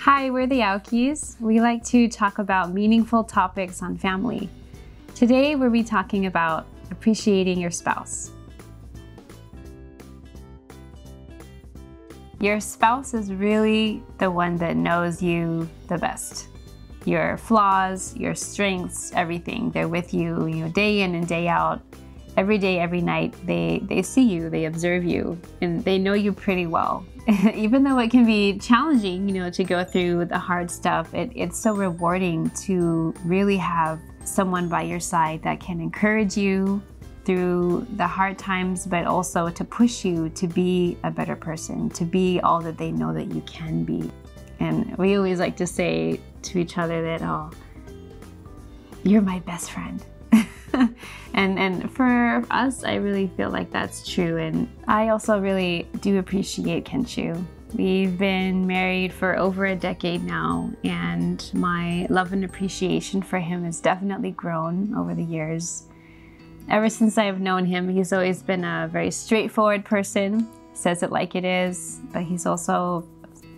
Hi, we're the Aokis. We like to talk about meaningful topics on family. Today, we'll be talking about appreciating your spouse. Your spouse is really the one that knows you the best. Your flaws, your strengths, everything. They're with you, day in and day out. Every day, every night, they see you, they observe you, and they know you pretty well. Even though it can be challenging, to go through the hard stuff, it's so rewarding to really have someone by your side that can encourage you through the hard times, but also to push you to be a better person, to be all that they know that you can be. And we always like to say to each other that, oh, you're my best friend. And for us, I really feel like that's true. And I also really do appreciate Kenshu. We've been married for over a decade now, and my love and appreciation for him has definitely grown over the years. Ever since I've known him, he's always been a very straightforward person, says it like it is, but he's also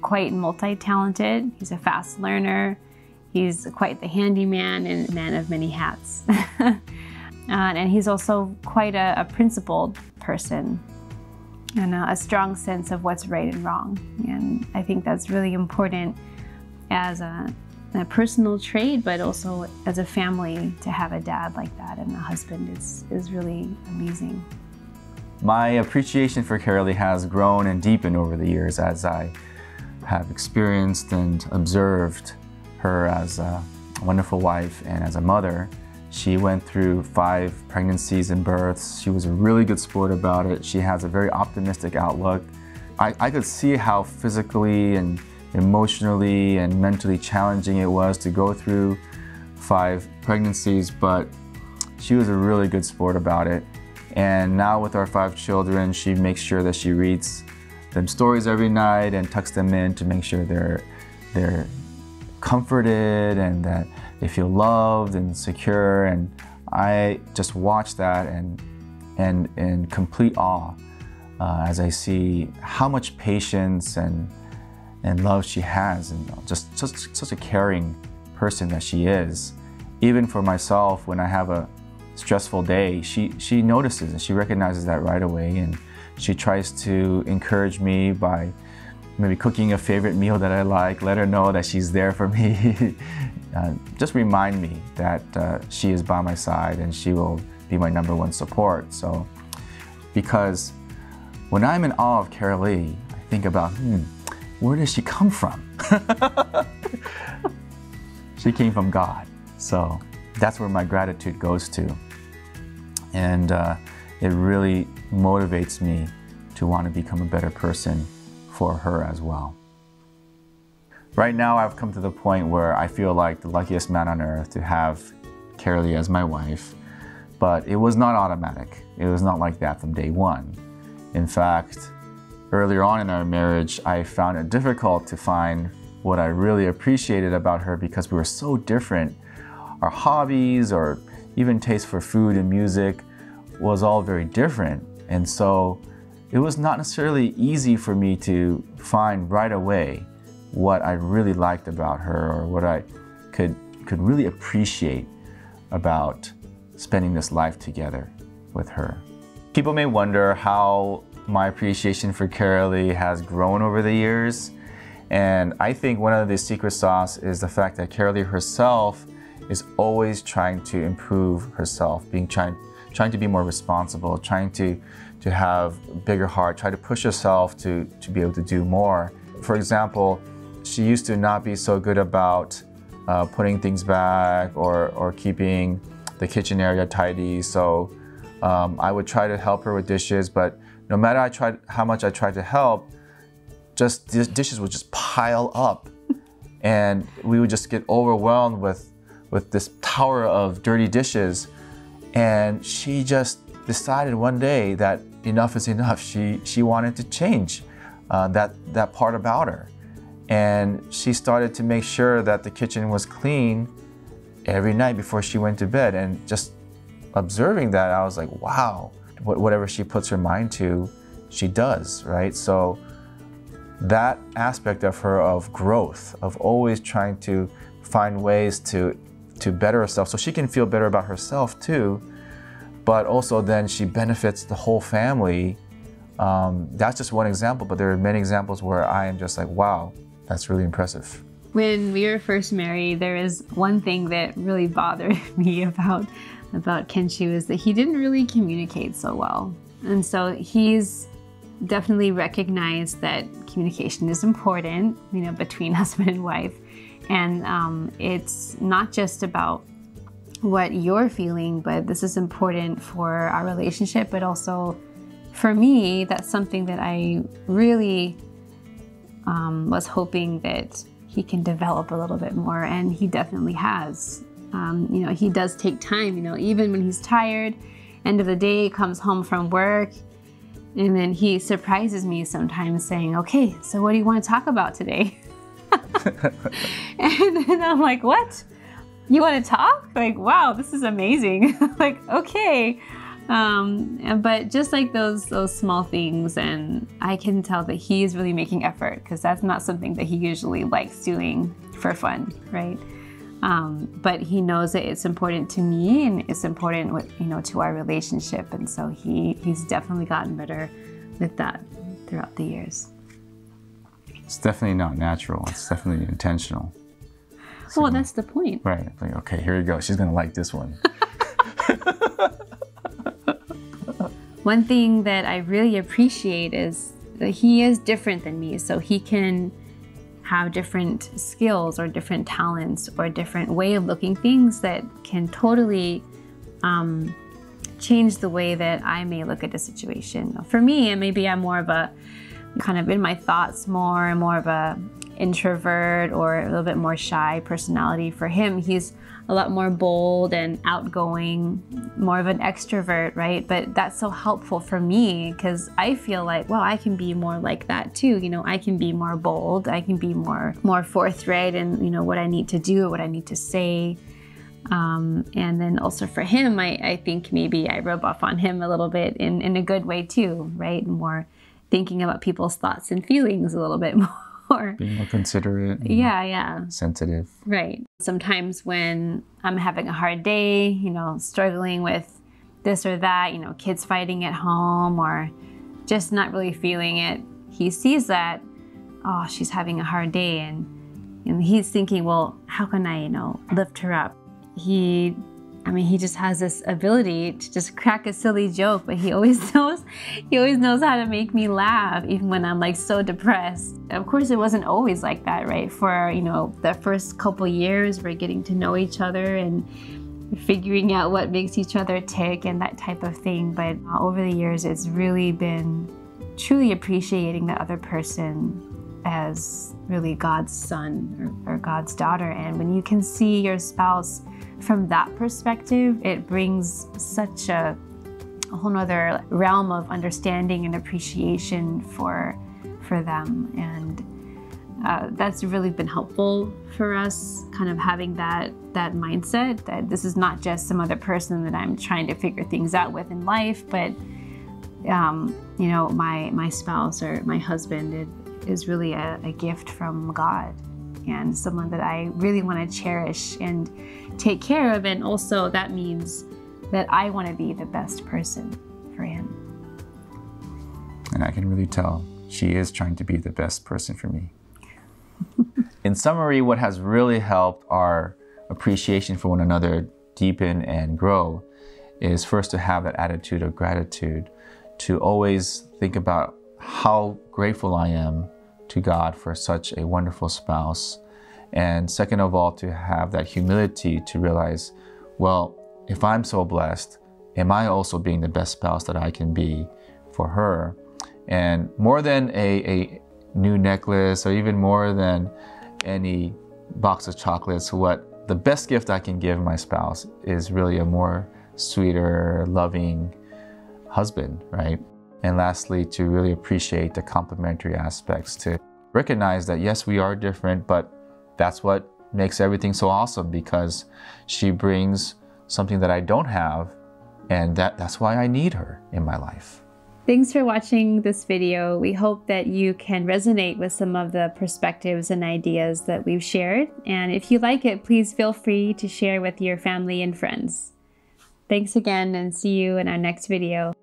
quite multi-talented. He's a fast learner. He's quite the handyman and man of many hats. And he's also quite a principled person and a strong sense of what's right and wrong. And I think that's really important as a personal trait, but also as a family to have a dad like that, and a husband is really amazing. My appreciation for Carolee has grown and deepened over the years as I have experienced and observed her as a wonderful wife and as a mother. She went through 5 pregnancies and births. She was a really good sport about it. She has a very optimistic outlook. I could see how physically and emotionally and mentally challenging it was to go through 5 pregnancies, but she was a really good sport about it. And now with our 5 children, she makes sure that she reads them stories every night and tucks them in to make sure they're comforted and that they feel loved and secure. And I just watch that and in complete awe as I see how much patience and love she has, and just such a caring person that she is. Even for myself, when I have a stressful day, she notices and she recognizes that right away, and she tries to encourage me by maybe cooking a favorite meal that I like, let her know that she's there for me. Just remind me that she is by my side and she will be my #1 support. So, because when I'm in awe of Carolee, I think about, where does she come from? She came from God. So that's where my gratitude goes to. And it really motivates me to want to become a better person for her as well. Right now, I've come to the point where I feel like the luckiest man on earth to have Carolee as my wife, but it was not automatic. It was not like that from day one. In fact, earlier on in our marriage, I found it difficult to find what I really appreciated about her because we were so different. Our hobbies or even taste for food and music was all very different. And so it was not necessarily easy for me to find right away what I really liked about her or what I could really appreciate about spending this life together with her. People may wonder how my appreciation for Carolee has grown over the years. And I think one of the secret sauce is the fact that Carolee herself is always trying to improve herself, trying to be more responsible, trying to have a bigger heart, try to push herself to be able to do more. For example, she used to not be so good about putting things back or keeping the kitchen area tidy. So I would try to help her with dishes, but no matter how much I tried to help, just these dishes would just pile up. And we would just get overwhelmed with this tower of dirty dishes. And she just decided one day that enough is enough. She wanted to change that part about her. And she started to make sure that the kitchen was clean every night before she went to bed. And just observing that, I was like, wow, whatever she puts her mind to, she does, right? So that aspect of her of growth, of always trying to find ways to better herself so she can feel better about herself too, but also then she benefits the whole family. That's just one example, but there are many examples where I am just like, wow, that's really impressive. When we were first married, there was one thing that really bothered me about Kenshu is that he didn't really communicate so well. And so he's definitely recognized that communication is important, between husband and wife. And it's not just about what you're feeling, but this is important for our relationship, but also for me, that's something that I really was hoping that he can develop a little bit more, and he definitely has. He does take time, even when he's tired, end of the day, comes home from work, and then he surprises me sometimes saying, okay, so what do you want to talk about today? And then I'm like, what? You want to talk? Like, wow, this is amazing. Like, okay. But just like those small things, and I can tell that he is really making effort, because that's not something that he usually likes doing for fun, right? But he knows that it's important to me, and it's important to our relationship, and so he's definitely gotten better with that throughout the years. It's definitely not natural. It's definitely intentional. So, well, that's the point. Right. Like, okay, here you go. She's gonna like this one. One thing that I really appreciate is that he is different than me, so he can have different skills or different talents or different way of looking things that can totally change the way that I may look at a situation. For me, maybe I'm more of a kind of in my thoughts more of a introvert or a little bit more shy personality. For him, he's a lot more bold and outgoing, more of an extrovert, right? But that's so helpful for me, because I feel like, well, I can be more like that too. I can be more bold. I can be more forthright in, what I need to do or what I need to say. And then also for him, I think maybe I rub off on him a little bit in a good way too, right? More thinking about people's thoughts and feelings a little bit more. Being more considerate. Yeah. Sensitive. Right. Sometimes when I'm having a hard day, struggling with this or that, kids fighting at home or just not really feeling it, he sees that, oh, she's having a hard day, and he's thinking, well, how can I, lift her up? He just has this ability to just crack a silly joke, but he always knows how to make me laugh, even when I'm like so depressed. Of course, it wasn't always like that, right? For, the first couple years, we're getting to know each other and figuring out what makes each other tick and that type of thing. But over the years, it's really been truly appreciating the other person as really God's son or God's daughter. And when you can see your spouse from that perspective, it brings such a whole nother realm of understanding and appreciation for them. And that's really been helpful for us, kind of having that mindset that this is not just some other person that I'm trying to figure things out with in life, but my spouse or my husband is really a gift from God, and someone that I really want to cherish and take care of. And also that means that I want to be the best person for him. And I can really tell she is trying to be the best person for me. In summary, what has really helped our appreciation for one another deepen and grow is first to have that attitude of gratitude, to always think about how grateful I am to God for such a wonderful spouse. And second of all, to have that humility to realize, well, if I'm so blessed, am I also being the best spouse that I can be for her? And more than a new necklace, or even more than any box of chocolates, what the best gift I can give my spouse is really a more sweeter, loving husband, right? And lastly, to really appreciate the complementary aspects, to recognize that yes, we are different, but that's what makes everything so awesome, because she brings something that I don't have, and that's why I need her in my life. Thanks for watching this video. We hope that you can resonate with some of the perspectives and ideas that we've shared. And if you like it, please feel free to share with your family and friends. Thanks again, and see you in our next video.